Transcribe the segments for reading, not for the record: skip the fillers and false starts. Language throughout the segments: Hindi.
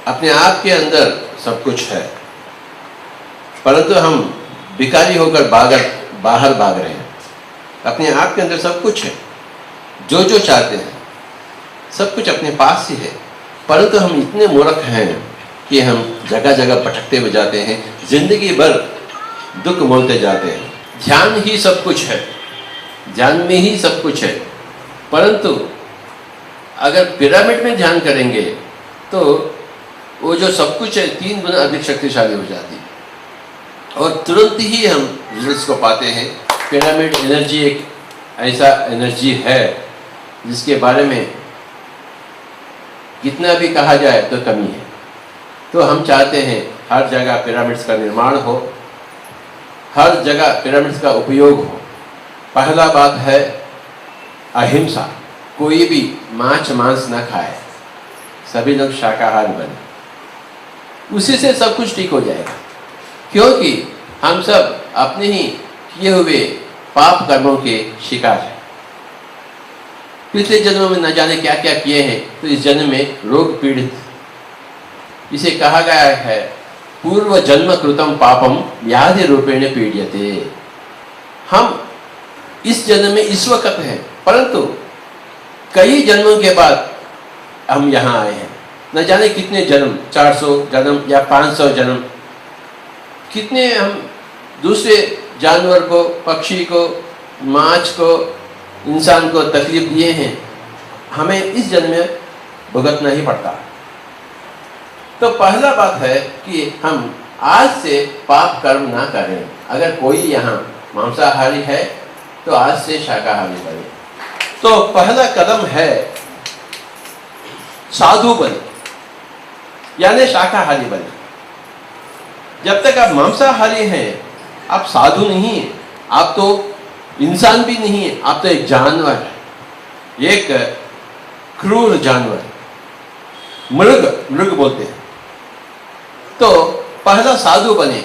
अपने आप के अंदर सब कुछ है, परंतु हम भिखारी होकर बाहर भाग रहे हैं। अपने आप के अंदर सब कुछ है, जो जो चाहते हैं सब कुछ अपने पास ही है, परंतु हम इतने मूर्ख हैं कि हम जगह जगह भटकते हुए जाते हैं, जिंदगी भर दुख मोलते जाते हैं। ध्यान ही सब कुछ है, ध्यान में ही सब कुछ है, परंतु अगर पिरामिड में ध्यान करेंगे तो वो जो सब कुछ है 3 गुना अधिक शक्तिशाली हो जाती है और तुरंत ही हम रिजल्ट्स को पाते हैं। पिरामिड एनर्जी एक ऐसा एनर्जी है जिसके बारे में कितना भी कहा जाए तो कमी है। तो हम चाहते हैं हर जगह पिरामिड्स का निर्माण हो, हर जगह पिरामिड्स का उपयोग हो। पहला बात है अहिंसा, कोई भी मांस न खाए, सभी लोग शाकाहारी बने, उसी से सब कुछ ठीक हो जाएगा। क्योंकि हम सब अपने ही किए हुए पाप कर्मों के शिकार हैं। पिछले जन्मों में न जाने क्या क्या किए हैं, तो इस जन्म में रोग पीड़ित। इसे कहा गया है पूर्व जन्म कृतम पापम व्याधि रूपेण पीड्यते। हम इस जन्म में इस वक्त हैं, परंतु कई जन्मों के बाद हम यहाँ आए हैं। न जाने कितने जन्म, 400 जन्म या 500 जन्म, कितने हम दूसरे जानवर को, पक्षी को, माछ को, इंसान को तकलीफ दिए हैं। हमें इस जन्म में भुगतना ही पड़ता। तो पहला बात है कि हम आज से पाप कर्म ना करें। अगर कोई यहाँ मांसाहारी है तो आज से शाकाहारी बने। तो पहला कदम है साधु बने, यानी शाकाहारी बने। जब तक आप मांसाहारी हैं, आप साधु नहीं हैं, आप तो इंसान भी नहीं है, आप तो एक जानवर है, एक क्रूर जानवर, मृग बोलते हैं। तो पहला साधु बने,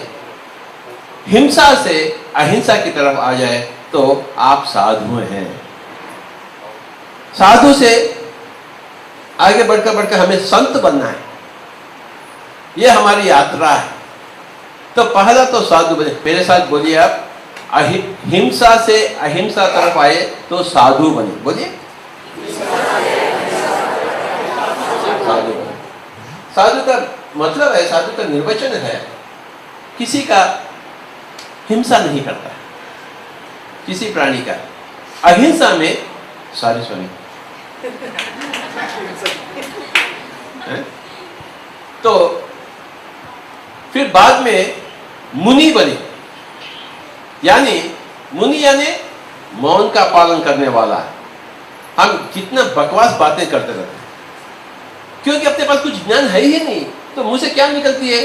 हिंसा से अहिंसा की तरफ आ जाए तो आप साधु हैं। साधु से आगे बढ़कर हमें संत बनना है, यह हमारी यात्रा है। तो पहला तो साधु बने। मेरे साथ बोलिए आप, हिंसा से अहिंसा तरफ आए तो साधु बने। बोलिए साधु बने। साधु का मतलब है, साधु का निर्वचन है, किसी का हिंसा नहीं करता, किसी प्राणी का। अहिंसा में सॉरी तो फिर बाद में मुनि बने, यानी मुनि यानी मौन का पालन करने वाला है। हम कितना बकवास बातें करते रहते हैं, क्योंकि अपने पास कुछ ज्ञान है ही नहीं, तो मुंह से क्या निकलती है?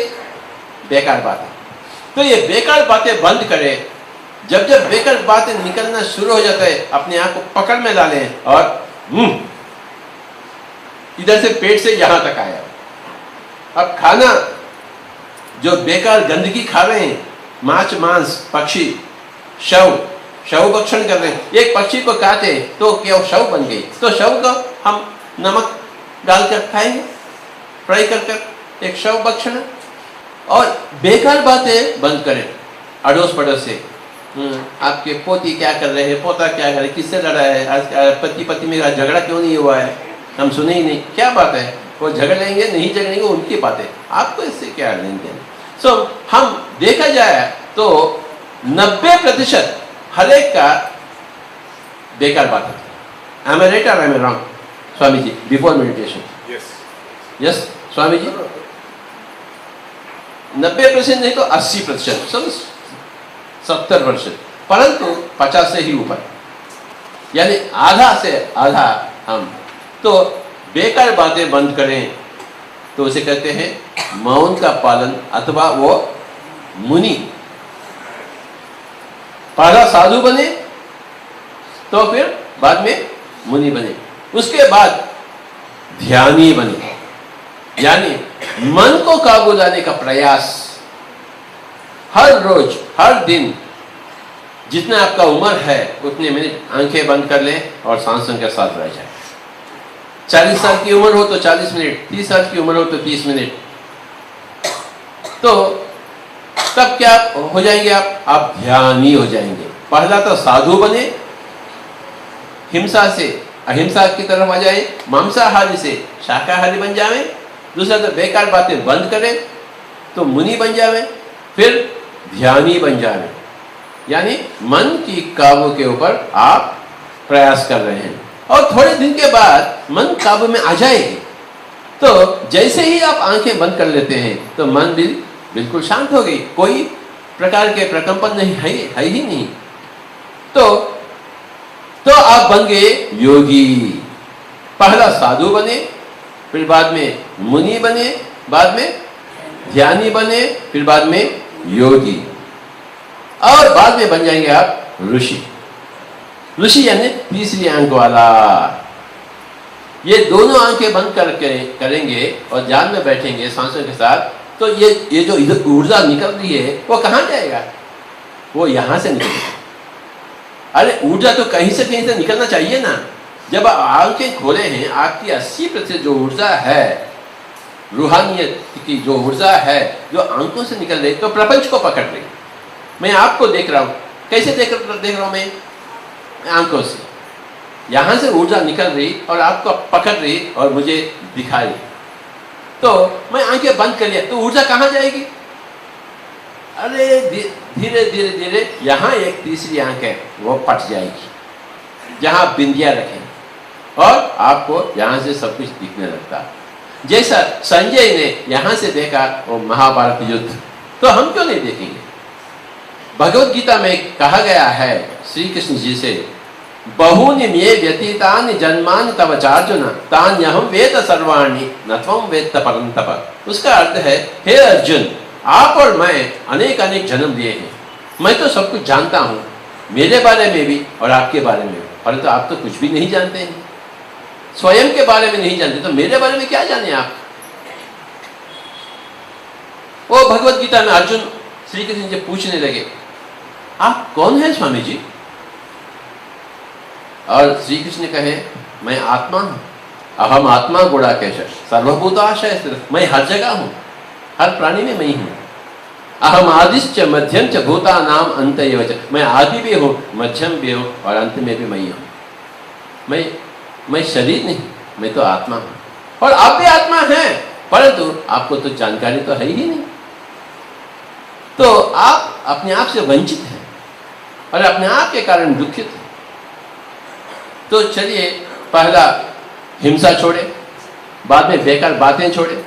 बेकार बातें। तो ये बेकार बातें बंद करें। जब जब बेकार बातें निकलना शुरू हो जाता है, अपने आप को पकड़ में ला लें और इधर से पेट से यहां तक आया। अब खाना जो बेकार गंदगी खा रहे हैं, मांस, पक्षी, शव भक्षण कर रहे हैं। एक पक्षी को काटे तो क्या शव बन गई, तो शव को हम नमक डालकर खाएंगे, फ्राई कर एक शव भक्षण। और बेकार बातें बंद करें। अड़ोस पड़ोस से आपके पोती क्या कर रहे हैं, पोता क्या कर रहे, किससे लड़ा है, आज पति में झगड़ा क्यों नहीं हुआ है, हम सुने ही नहीं। क्या बात है, वो झगड़ेंगे नहीं झगड़ेंगे उनकी बातें, आपको इससे क्या लेंगे। सो हम देखा जाए तो 90% हर एक का बेकार बात है। Am I right or am I wrong? Swami ji, before meditation. Yes Swami ji, 90% नहीं तो 80%, 70%, परंतु 50 से ही ऊपर, यानी आधा से आधा हम तो बेकार बातें बंद करें तो उसे कहते हैं मौन का पालन, अथवा वो मुनि। पहला साधु बने तो फिर बाद में मुनि बने, उसके बाद ध्यानी बने, यानी मन को काबू लाने का प्रयास। हर रोज हर दिन जितना आपका उम्र है उतने मिनट आंखें बंद कर लें और सांसों के साथ रह जाए। 40 साल की उम्र हो तो 40 मिनट, 30 साल की उम्र हो तो 30 मिनट। तो तब क्या हो जाएंगे आप ध्यानी हो जाएंगे। पहला तो साधु बने, हिंसा से अहिंसा की तरफ आ जाए, मांसाहारी से शाकाहारी बन जावे। दूसरा तो बेकार बातें बंद करें तो मुनि बन जावे, फिर ध्यानी बन जावे। यानी मन की काबू के ऊपर आप प्रयास कर रहे हैं और थोड़े दिन के बाद मन काबू में आ जाएगी। तो जैसे ही आप आंखें बंद कर लेते हैं तो मन भी बिल्कुल शांत हो गई, कोई प्रकार के प्रकंपन नहीं है ही नहीं। तो आप बन गए योगी। पहला साधु बने, फिर बाद में मुनि बने, बाद में ध्यानी बने, फिर बाद में योगी, और बाद में बन जाएंगे आप ऋषि। ऋषि यानी तीसरी आंख वाला। ये दोनों आंखें बंद करके करेंगे और ध्यान में बैठेंगे सांसों के साथ, तो ये जो इधर ऊर्जा निकल रही है वो कहाँ जाएगा? वो यहां से निकलेगा। अरे ऊर्जा तो कहीं से निकलना चाहिए ना। जब आप आंखें खोले हैं, आपकी 80% जो ऊर्जा है, रूहानियत की जो ऊर्जा है, जो आंखों से निकल रही, तो प्रपंच को पकड़ रही। मैं आपको देख रहा हूं, कैसे देख रहा हूं मैं? आंखों से। यहां से ऊर्जा निकल रही और आपको पकड़ रही और मुझे दिखा रही। तो मैं आंखें बंद कर लिया तो ऊर्जा कहां जाएगी? अरे धीरे धीरे धीरे यहां एक तीसरी आंख है, वो फट जाएगी, जहां बिंदिया रखें और आपको यहां से सब कुछ दिखने लगता। जैसा संजय ने यहां से देखा वो महाभारत युद्ध, तो हम क्यों नहीं देखेंगे? भगवत गीता में कहा गया है श्री कृष्ण जी से, बहूनि मे व्यतीतानि जन्मानि तव चार्जुन तान्यहं वेद सर्वाणि न त्वं वेत्त परन्तप। उसका अर्थ है, हे अर्जुन, आप और मैं अनेक अनेक जन्म लिए हैं, मैं तो सब कुछ जानता हूं, मेरे बारे में भी और आपके बारे में भी, परंतु आप तो कुछ भी नहीं जानते हैं, स्वयं के बारे में नहीं जानते, तो मेरे बारे में क्या जाने आप? वो भगवत गीता में अर्जुन श्री कृष्ण जी पूछने लगे, आप कौन है स्वामी जी? और श्री कृष्ण कहे, मैं आत्मा हूं, अहम आत्मा गुणाकेश सर्वभूताशय स्थित। मैं हर जगह हूं, हर प्राणी में मैं हूं। अहम आदिश्च मध्यम च भूतानाम अंत एव च। मैं आदि भी हूं, मध्यम भी हूं और अंत में भी मैं हूं। मैं शरीर नहीं, मैं तो आत्मा हूं। और आप भी आत्मा हैं, परंतु आपको तो जानकारी तो है ही नहीं। तो आप अपने आप से वंचित हैं और अपने आप के कारण दुखित हैं। तो चलिए, पहला हिंसा छोड़े, बाद में बेकार बातें छोड़े,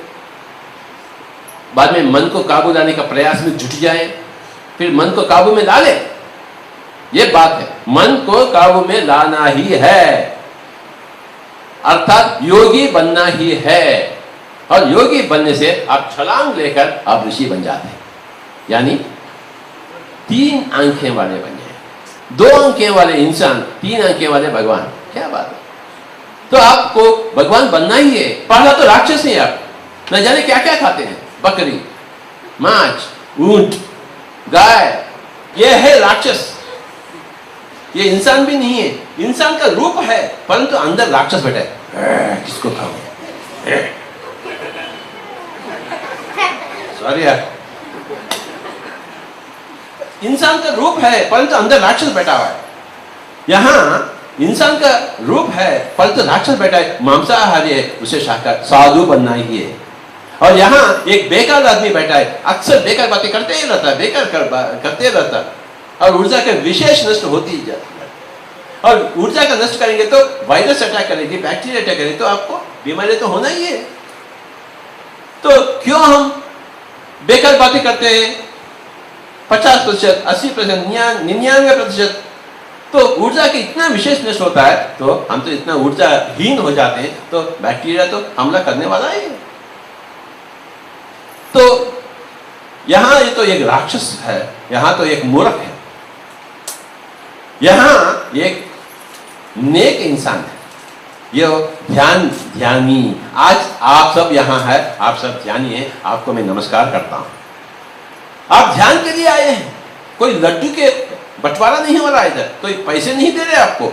बाद में मन को काबू लाने का प्रयास में जुट जाए, फिर मन को काबू में ला ले। ये बात है, मन को काबू में लाना ही है, अर्थात योगी बनना ही है। और योगी बनने से आप छलांग लेकर आप ऋषि बन जाते हैं, यानी 3 आंखें वाले बन जाए। 2 आंखें वाले इंसान, 3 आंखें वाले भगवान, क्या बात है। तो आपको भगवान बनना ही है। पहला तो राक्षस ही आप, न जाने क्या क्या खाते हैं, बकरी, मांस, ऊंट, गाय, ये है राक्षस। ये इंसान भी नहीं है, इंसान का रूप है, परंतु अंदर राक्षस बैठा है। किसको खाओ? सॉरी यार, इंसान का रूप है परंतु अंदर राक्षस बैठा हुआ है। यहां इंसान का रूप है परंतु राक्षस बैठा है, मांसाहारी है, उसे शाकाहारी साधु बनना ही है। और यहाँ एक बेकार आदमी बैठा है, अक्सर बेकार बातें करते ही रहता है, बेकार करते रहता है, और ऊर्जा का विशेष नष्ट होती ही जाती है। और ऊर्जा का नष्ट करेंगे तो वायरस अटैक करेगी, बैक्टीरिया अटैक करेगी, तो आपको बीमारी तो होना ही है। तो क्यों हम बेकार बातें करते हैं? 50%, 80%, 99%, तो ऊर्जा की इतना विशेष नष्ट होता है, तो हम तो इतना ऊर्जाहीन हो जाते हैं, तो बैक्टीरिया तो हमला करने वाला ही है। तो यहां ये तो एक राक्षस है, यहां तो एक मूर्ख है, यहां एक नेक इंसान है, ये ध्यानी। आज आप सब यहां है, आप सब ध्यानी हैं, आपको मैं नमस्कार करता हूं। आप ध्यान के लिए आए हैं, कोई लड्डू के बंटवारा नहीं हो रहा इधर, कोई पैसे नहीं दे रहे आपको,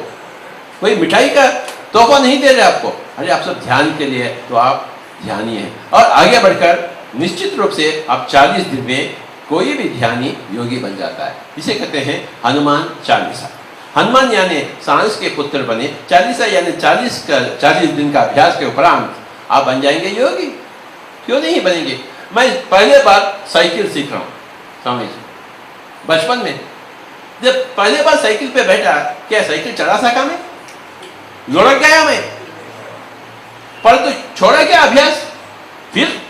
कोई मिठाई का तोहफा नहीं दे रहे आपको, अरे आप सब ध्यान के लिए, तो आप ध्यानी हैं। और आगे बढ़कर निश्चित रूप से आप 40 दिन में कोई भी ध्यानी योगी बन जाता है। इसे कहते हैं हनुमान चालीसा। हनुमान यानी सांस के पुत्र बने, चालीसा यानी 40 दिन का अभ्यास के उपरांत आप बन जाएंगे योगी। क्यों नहीं बनेंगे? मैं पहले बार साइकिल सीख रहा हूँ स्वामी जी, बचपन में जब पहले बार साइकिल पे बैठा, क्या साइकिल चला सका मैं? लुढ़क गया मैं, परंतु छोड़ा क्या अभ्यास, फिर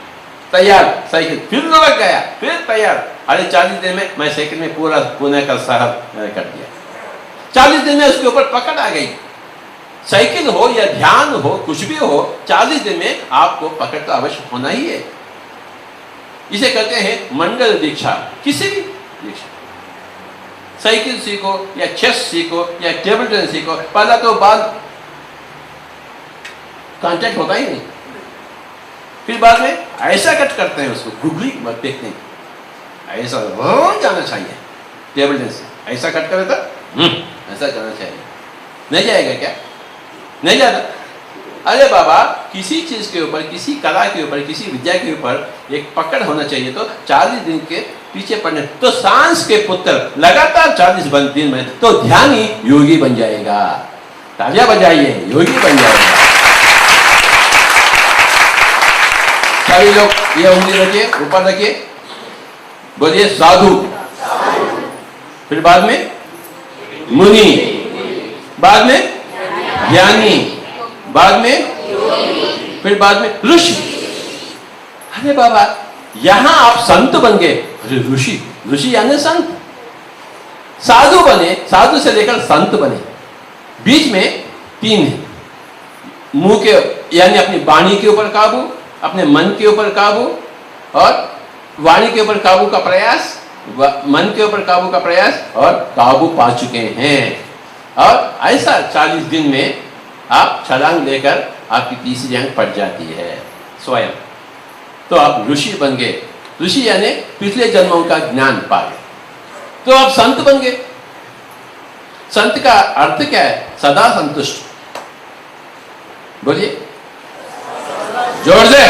तैयार साइकिल, फिर लुढ़क गया, फिर तैयार। अरे 40 दिन में मैं साइकिल में पूरा पुणे का शहर कर दिया। 40 दिन में उसके ऊपर पकड़ आ गई। साइकिल हो या ध्यान हो, कुछ भी हो, 40 दिन में आपको पकड़ तो अवश्य होना ही है। इसे कहते हैं मंडल दीक्षा। किसी भी दीक्षा, साइकिल सीखो या चेस सीखो या टेबल टेनिस सीखो, पहला तो बाद कांटेक्ट होता ही नहीं, फिर बाद में ऐसा कट करते हैं उसको, गुगली मत देखते हैं, ऐसा जाना चाहिए। टेबल टेनिस ऐसा कट करे तो ऐसा जाना चाहिए, नहीं जाएगा क्या? नहीं जाता। अरे बाबा, किसी चीज के ऊपर, किसी कला के ऊपर, किसी विद्या के ऊपर एक पकड़ होना चाहिए। तो 40 दिन के पीछे पड़ने, तो सांस के पुत्र लगातार 40 दिन में तो ध्यानी योगी बन जाएगा। तालियां बजाइए, योगी बन जाएगा। सभी लोग ये उंगली रखिए, ऊपर रखिए, बोलिए साधु, फिर बाद में मुनि, बाद में ज्ञानी, बाद में फिर बाद में ऋषि। अरे बाबा, यहां आप संत बन गए। अरे ऋषि, ऋषि यानी संत। साधु बने, साधु से लेकर संत बने, बीच में 3 है। मुंह के यानी अपनी वाणी के ऊपर काबू, अपने मन के ऊपर काबू, और वाणी के ऊपर काबू का प्रयास, मन के ऊपर काबू का प्रयास, और काबू पा चुके हैं। और ऐसा 40 दिन में आप छलांग लेकर आपकी तीसरी आंख पड़ जाती है स्वयं, तो आप ऋषि बन गए। ऋषि यानी पिछले जन्मों का ज्ञान पा गए, तो आप संत बन गए। संत का अर्थ क्या है? सदा संतुष्ट। बोलिए जोर से।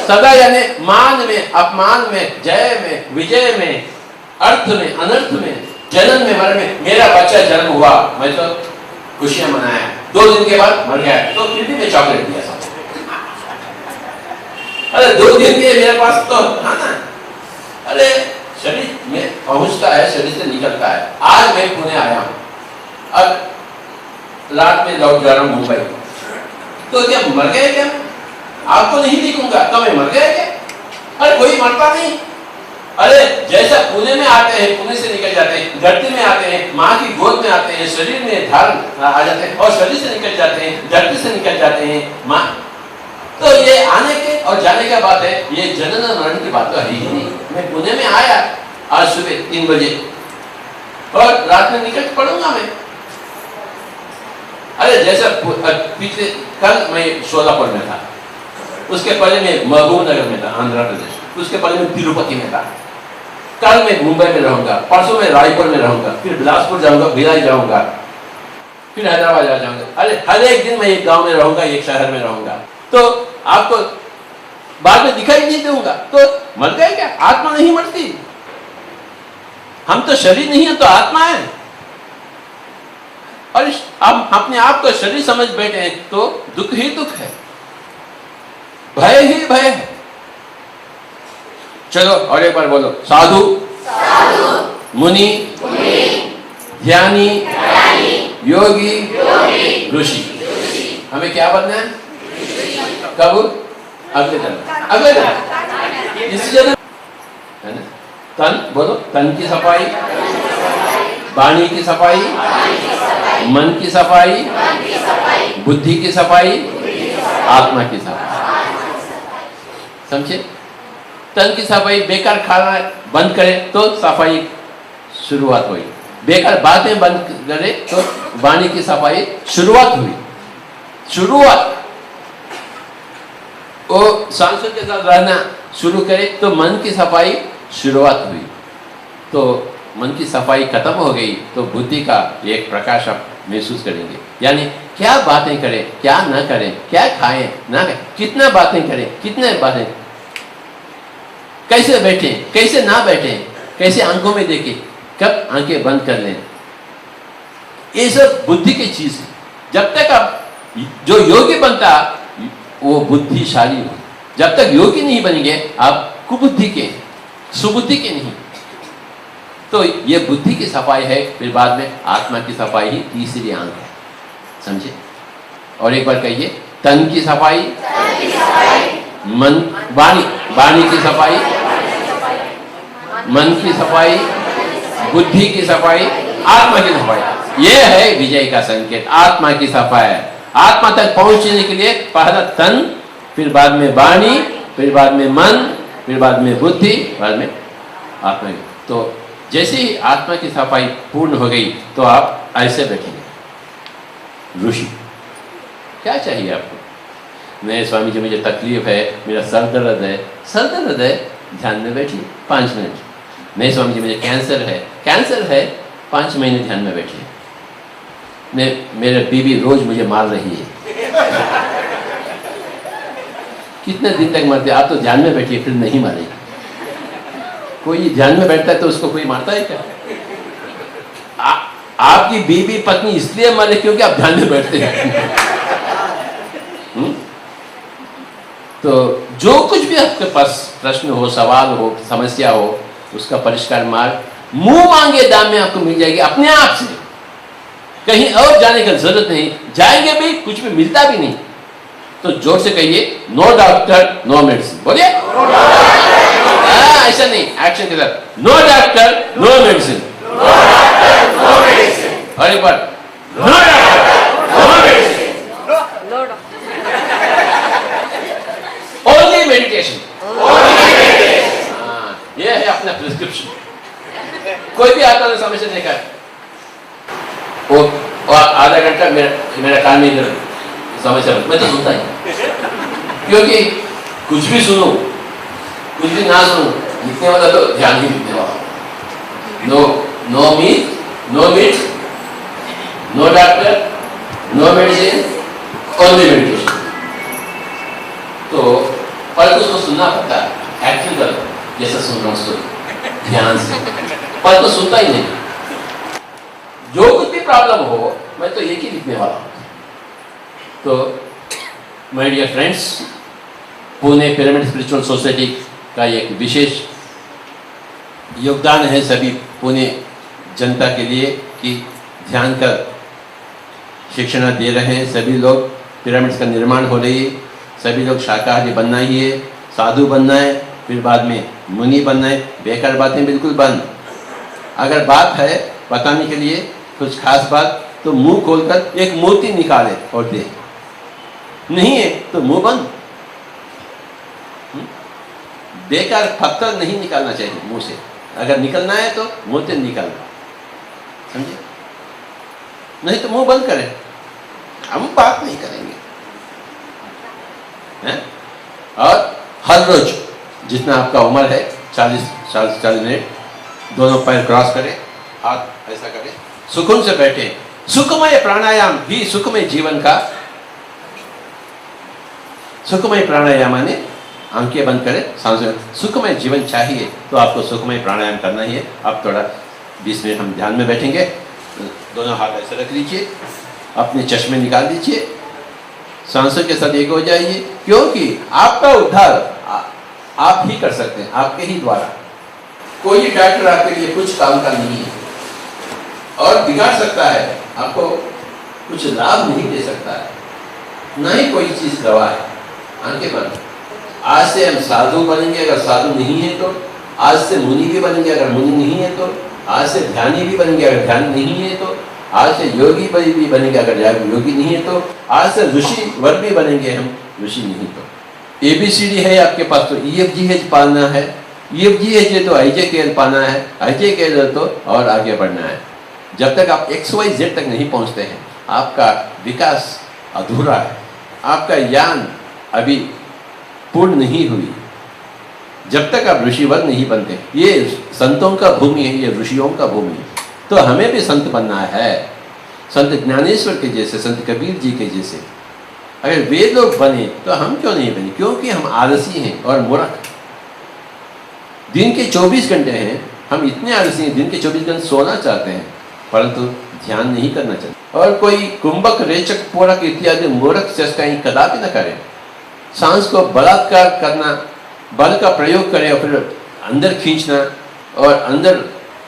सदा यानी मान में, अपमान में, जय में, विजय में, अर्थ में, अनर्थ में, जन्म में, मरण में। मेरा बच्चा जन्म हुआ, मैं तो खुशियां मनाया, 2 दिन के बाद मर गया, तो फिर भी मैं चॉकलेट दिया सब। अरे 2 दिन के मेरे पास तो था ना। अरे शरीर में पहुंचता है, शरीर से निकलता है। आज मैं पुणे आया हूं, अब रात में लौट जा रहा हूं मुंबई, तो क्या मर गए क्या? आपको नहीं दिखूंगा तो मैं मर गया क्या? अरे कोई मरता नहीं। अरे जैसा पुणे में आते हैं, पुणे से निकल जाते हैं, धरती में आते हैं, माँ की गोद में आते हैं, शरीर में धारण आ जाते हैं, और शरीर से निकल जाते हैं, धरती से निकल जाते हैं माँ। तो ये आने के और जाने का बात है, ये जनन मरण की बात तो है ही नहीं। मैं पुणे में आया आज सुबह 3 बजे, और रात में निकल पड़ूंगा मैं। अरे जैसा पिछले कल मैं सोलापुर में था, उसके पहले मैं महबूब नगर में था, आंध्र प्रदेश, उसके पहले मैं तिरुपति में था, कल मैं मुंबई में रहूंगा, परसों मैं रायपुर में रहूंगा, फिर बिलासपुर जाऊंगा, भिलाई जाऊंगा, फिर हैदराबाद जाऊंगा। अरे हर एक दिन मैं एक गांव में रहूंगा, एक शहर में रहूंगा, तो आपको बाद में दिखाई नहीं दूंगा। तो मर गए क्या? आत्मा नहीं मरती। हम तो शरीर नहीं है तो आत्मा है, और हम अपने आप को शरीर समझ बैठे हैं तो दुख ही दुख है, भय ही भय है। चलो और एक बार बोलो, साधु, मुनि, ध्यानी, योगी, ऋषि। हमें क्या बनना है? कब? अगले जन्म। अगले जन्म, इस जन्म है ना। तन बोलो, तन की सफाई, वाणी की सफाई, मन की सफाई, बुद्धि की सफाई, आत्मा की सफाई। समझे? तन की सफाई, बेकार खाना बंद करे तो सफाई शुरुआत हुई, बेकार बातें बंद करे तो वाणी की सफाई शुरुआत हुई। शुरुआत वो सांसों के साथ रहना शुरू करे तो मन की सफाई शुरुआत हुई। तो मन की सफाई खत्म हो गई तो बुद्धि का एक प्रकाश महसूस करेंगे। यानी क्या बातें करें, क्या ना करें, क्या खाएं ना खाएं, कितना बातें करें, कितने बातें, कैसे बैठें, कैसे ना बैठें, कैसे आंखों में देखें, कब आंखें बंद कर लें, ये सब बुद्धि की चीज है। जब तक आप जो योगी बनता वो बुद्धिशाली हो, जब तक योगी नहीं बनेंगे आप कुबुद्धि के, सुबुद्धि के नहीं। तो ये बुद्धि की सफाई है, फिर बाद में आत्मा की सफाई ही तीसरी आंख है, समझे। और एक बार कहिए, तन की सफाई, मन वाणी की सफाई, मन की सफाई, बुद्धि की सफाई, आत्मा की सफाई। ये है विजय का संकेत, आत्मा की सफाई। आत्मा तक पहुंचने के लिए पहला तन, फिर बाद में वाणी, फिर बाद में मन, फिर बाद में बुद्धि, बाद में आत्मा। तो जैसे ही आत्मा की सफाई पूर्ण हो गई तो आप ऐसे बैठेंगे। ऋषि, क्या चाहिए आपको? नहीं स्वामी जी मुझे तकलीफ है, मेरा सर दर्द है। सर दर्द है, ध्यान में बैठिए 5 मिनट। नहीं स्वामी जी मुझे कैंसर है, कैंसर है, 5 महीने ध्यान में बैठिए। मेरे बीवी रोज मुझे मार रही है। कितने दिन तक मरते? आप तो ध्यान में बैठिए, फिर नहीं मारेगी। कोई ध्यान में बैठता है तो उसको कोई मारता है क्या? आपकी बीवी पत्नी इसलिए मरे क्योंकि आप ध्यान में बैठते हैं। तो जो कुछ भी आपके पास प्रश्न हो, सवाल हो, समस्या हो, उसका परिष्कार मार्ग मुंह मांगे दाम में आपको मिल जाएगी अपने आप से। कहीं और जाने की जरूरत नहीं, जाएंगे भी कुछ भी मिलता भी नहीं। तो जोर से कहिए, नो डॉक्टर नो मेडिसिन। बोलिए, ऐसा नहीं, एक्शन के साथ, नो डॉक्टर नो मेडिसिन। और एक बार, no doctor no medicine, only meditation. ये है अपना प्रिस्क्रिप्शन। कोई भी आता है समस्या देखा है, वो आधा घंटा मेरा काम नहीं कर समस्या, मैं तो सुनता ही, क्योंकि कुछ भी सुनो कुछ भी ना सुनो, लिखने वाला तो ध्यान ही लिखने वाला। No meat, no doctor, no medicine, only meditation. तो पर उसको सुनना पड़ता है, एक्टिंग करो जैसा सुन रहा हूँ ध्यान से, पर तो सुनता ही नहीं। जो कुछ भी प्रॉब्लम हो मैं तो एक ही लिखने वाला हूँ। तो my dear friends, Pune pyramid spiritual society का एक विशेष योगदान है सभी पुणे जनता के लिए कि ध्यान का शिक्षण दे रहे हैं। सभी लोग पिरामिड्स का निर्माण हो रही है, सभी लोग शाकाहारी बनना ही है, साधु बनना है, फिर बाद में मुनि बनना है। बेकार बातें बिल्कुल बंद। अगर बात है बताने के लिए कुछ खास बात तो मुंह खोलकर एक मोती निकाले और दे, नहीं है तो मुंह बंद। बेकार पत्थर नहीं निकालना चाहिए मुंह से, अगर निकलना है तो मोती निकालना, समझे? नहीं तो मुंह बंद करें, हम बात नहीं करेंगे है? और हर रोज जितना आपका उम्र है 40 मिनट, दोनों पैर क्रॉस करें, हाथ ऐसा करें, सुकून से बैठे। सुखमय प्राणायाम ही सुखमय जीवन का, सुखमय प्राणायाम माने आंखें बंद करें, सांस। सुखमय जीवन चाहिए तो आपको सुखमय प्राणायाम करना ही है। आप थोड़ा 20 मिनट हम ध्यान में बैठेंगे। दोनों हाथ ऐसे रख लीजिए, अपने चश्मे निकाल दीजिए, सांसों के साथ एक हो जाइए, क्योंकि आपका उद्धार आप ही कर सकते हैं, आपके ही द्वारा। कोई डॉक्टर आपके लिए कुछ काम का नहीं है और बिगाड़ सकता है, आपको कुछ लाभ नहीं दे सकता है, ना ही कोई चीज गवाह है। आंखें बंद। आज से हम साधु बनेंगे, अगर साधु नहीं है तो। आज से मुनि भी बनेंगे, अगर मुनि नहीं है तो। आज से ध्यानी भी बनेंगे, अगर ध्यान नहीं है तो। आज से योगी भी बनेंगे, अगर योगी नहीं है तो। आज से ऋषि वर भी बनेंगे हम, ऋषि नहीं तो। ABCD है आपके पास तो EFGH पाना है, EFGH तो IJKL पाना है, IJKL तो और आगे बढ़ना है। जब तक आप XYZ तक नहीं पहुंचते हैं आपका विकास अधूरा है, आपका ज्ञान अभी पूर्ण नहीं हुई। जब तक आप ऋषिवर नहीं बनते, ये संतों का भूमि है, ये ऋषियों का भूमि है। तो हमें भी संत बनना है, संत ज्ञानेश्वर के जैसे, संत कबीर जी के जैसे अगर वे लोग बने तो हम क्यों नहीं बने? क्योंकि हम आलसी हैं और मूर्ख। दिन के 24 घंटे हैं, हम इतने आलसी हैं, दिन के 24 घंटे सोना चाहते हैं परंतु ध्यान नहीं करना चाहते। और कोई कुंभक, रेचक, पोरक इत्यादि मूर्ख चेष्टा कहीं कदापि न करे। सांस को बलात्कार करना, बल का प्रयोग करे और फिर अंदर खींचना और अंदर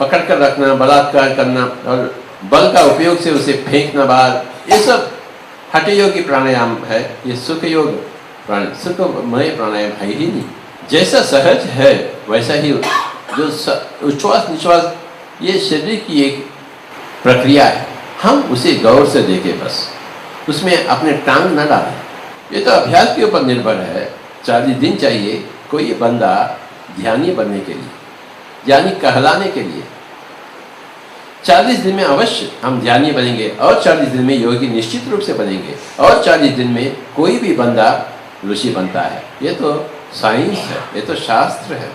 पकड़ कर रखना, बलात्कार करना और बल का उपयोग से उसे फेंकना बाहर, ये सब हठ योगी प्राणायाम है। ये सुख योग प्राणायाम, सुखमय प्राणायाम है ही नहीं। जैसा सहज है वैसा ही जो उच्छ्वास निश्वास, ये शरीर की एक प्रक्रिया है, हम उसे गौर से देखें, बस उसमें अपने टांग न डालें। ये तो अभ्यास के ऊपर निर्भर है। 40 दिन चाहिए कोई बंदा ध्यानी बनने के लिए, यानी कहलाने के लिए। 40 दिन में अवश्य हम ध्यानी बनेंगे और 40 दिन में योगी निश्चित रूप से बनेंगे और 40 दिन में कोई भी बंदा ऋषि बनता है। ये तो साइंस है, ये तो शास्त्र है।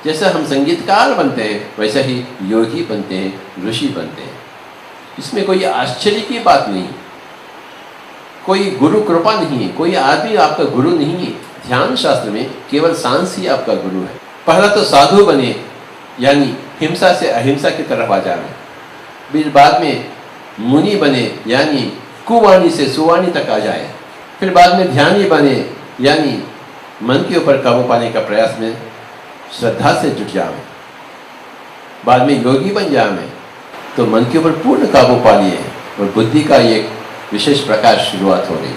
जैसे हम संगीतकार बनते हैं वैसा ही योगी बनते हैं, ऋषि बनते हैं। इसमें कोई आश्चर्य की बात नहीं, कोई गुरु कृपा नहीं है, कोई आदमी आपका गुरु नहीं है। ध्यान शास्त्र में केवल सांस ही आपका गुरु है। पहला तो साधु बने, यानी हिंसा से अहिंसा की तरफ आ जाना। फिर बाद में मुनि बने, यानी कुवाणी से सुवाणी तक आ जाए। फिर बाद में ध्यानी बने, यानी मन के ऊपर काबू पाने का प्रयास में श्रद्धा से जुट जाए। बाद में योगी बन जाए तो मन के ऊपर पूर्ण काबू पा लिए और बुद्धि का एक विशेष प्रकार शुरुआत हो गई।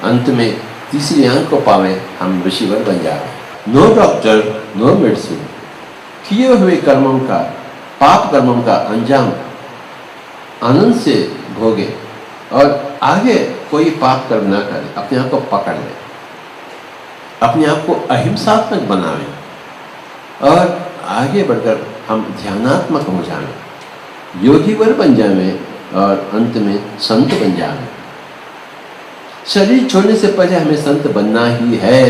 अंत में तीसरी आंख को पावे, हम ऋषिवर बन जाए। No doctor, no medicine. किए हुए कर्मों का, पाप कर्मों का अंजाम आनंद से भोगे और आगे कोई पाप कर्म ना करे, अपने आप को पकड़ ले, अपने आप को अहिंसात्मक बनावे और आगे बढ़कर हम ध्यानात्मक हो जाए, योगीवर बन जाए और अंत में संत बन जाए। शरीर छोड़ने से पहले हमें संत बनना ही है।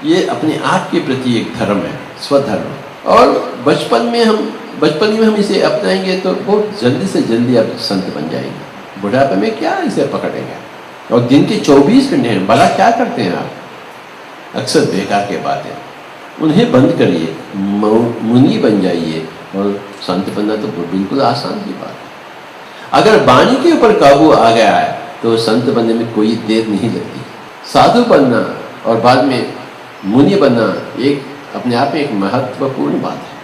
ये अपने आप के प्रति एक धर्म है, स्वधर्म। और बचपन में हम इसे अपनाएंगे तो बहुत जल्दी से जल्दी आप संत बन जाएंगे। बुढ़ापे में क्या इसे पकड़ेंगे? और दिन के 24 घंटे हैं, भला क्या करते हैं आप? अक्सर बेकार के बातें, उन्हें बंद करिए, मुनि बन जाइए और संत बनना तो बिल्कुल आसान की बात है। अगर वाणी के ऊपर काबू आ गया है तो संत बनने में कोई देर नहीं लगती। साधु बनना और बाद में मुनि बनना एक अपने आप में एक महत्वपूर्ण बात है।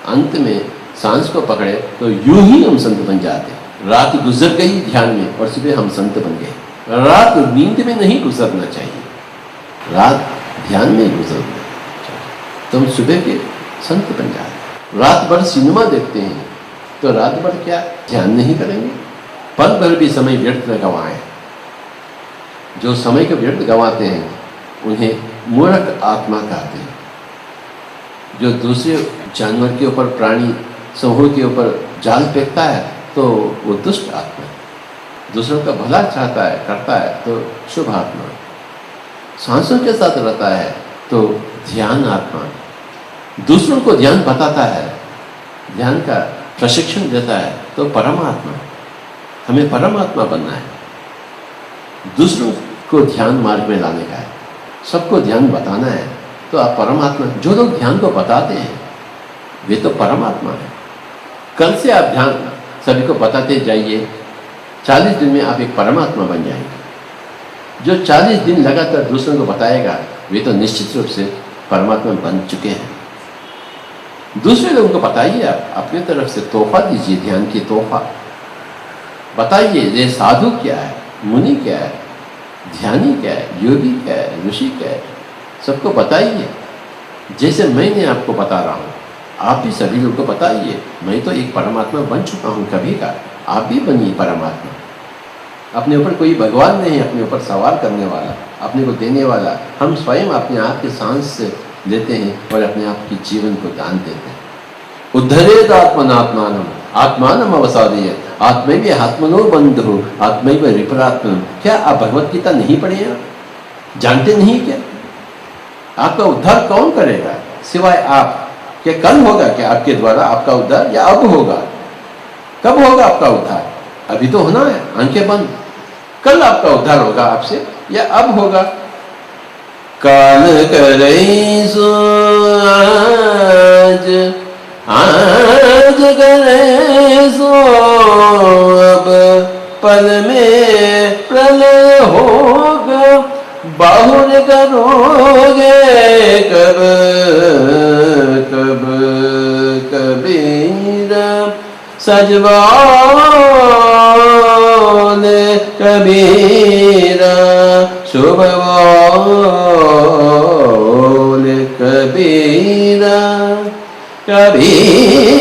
अंत में सांस को पकड़े तो यूं ही हम संत बन जाते। रात गुजर गई ध्यान में और सुबह हम संत बन गए। रात नींद में नहीं गुजरना चाहिए, रात ध्यान में गुजरना चाहिए तो हम सुबह के संत बन जाते। रात भर सिनेमा देखते हैं तो रात भर क्या ध्यान नहीं करेंगे? पल भर भी समय व्यर्थ न गंवाएं। जो समय को व्यर्थ गंवाते हैं उन्हें मूर्ख आत्मा कहते हैं। जो दूसरे जानवर के ऊपर, प्राणी समूह के ऊपर जाल फेंकता है तो वो दुष्ट आत्मा है। दूसरों का भला चाहता है, करता है तो शुभ आत्मा। सांसों के साथ रहता है तो ध्यान आत्मा। दूसरों को ध्यान बताता है, ध्यान का प्रशिक्षण देता है तो परमात्मा। हमें परमात्मा बनना है। दूसरों को ध्यान मार्ग में लाने का है, सबको ध्यान बताना है तो आप परमात्मा। जो लोग ध्यान को बताते हैं वे तो परमात्मा है। कल से आप ध्यान सभी को बताते जाइए, 40 दिन में आप एक परमात्मा बन जाएंगे। जो 40 दिन लगातार दूसरों को बताएगा वे तो निश्चित रूप से परमात्मा बन चुके हैं। दूसरे लोगों को बताइए, आप अपनी तरफ से तोहफा दीजिए, ध्यान की तोहफा बताइए। ये साधु क्या है, मुनि क्या है, ध्यानी क्या है, योगी क्या है, ऋषि क्या है, सबको बताइए। जैसे मैंने आपको बता रहा हूँ आप भी सभी लोगों को बताइए। मैं तो एक परमात्मा बन चुका हूँ कभी का, आप भी बनिए परमात्मा। अपने ऊपर कोई भगवान नहीं, अपने ऊपर सवार करने वाला, अपने को देने वाला। हम स्वयं अपने आप के सांस से लेते हैं और अपने आप के जीवन को दान देते हैं। उद्धरेद आत्मनात्मानम आत्मानम अवसादेय आत्मैव आत्मनो बंधु आत्मैव रिपरात्मनम। क्या आप भगवत गीता नहीं पढ़े हैं? जानते नहीं क्या? आपका उद्धार कौन करेगा सिवाय आप? क्या कल होगा क्या आपके द्वारा आपका उद्धार, या अब होगा? कब होगा आपका उद्धार? अभी तो होना है, आंखें बंद। कल आपका उद्धार होगा आपसे, या अब होगा। काल करे सो आज, आज करे सो अब, पल में प्रलय होगा, बाहुर करोगे कब कब कबीरा, सजवाले कबीरा, शुभ बोले कबीरा, कबीर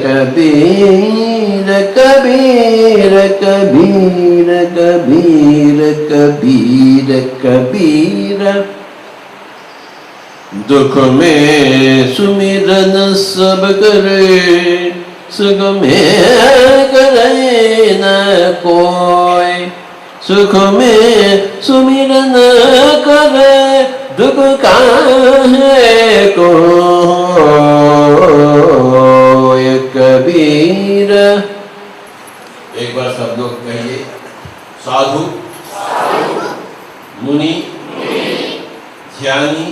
कबीर कबीर कबीर कबीर कबीर कबीर, दुख में सुमिरन सब करे, सुख में करे न कोई, सुख में सुमिरन करे, दुख काहे कोई कबीर। एक बार सब लोग कहिए, साधु मुनि ध्यानी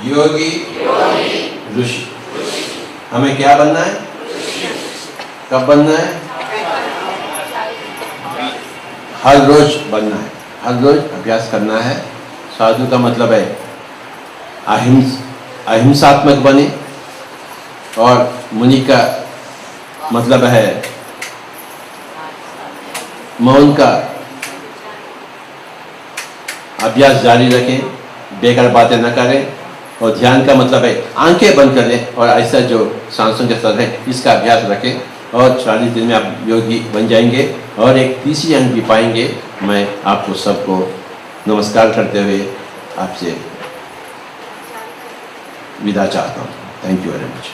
योगी ऋषि। हमें क्या बनना है? कब बनना है? हर रोज बनना है, हर रोज अभ्यास करना है। साधु का मतलब है अहिंसात्मक बने, और मुनि का मतलब है मौन का अभ्यास जारी रखें, बेकार बातें न करें। और ध्यान का मतलब है आंखें बंद कर लें और ऐसा जो सांसों के साथ है इसका अभ्यास रखें, और 40 दिन में आप योगी बन जाएंगे और एक तीसरी अंग भी पाएंगे। मैं आपको सबको नमस्कार करते हुए आपसे विदा चाहता हूँ। Thank you very much.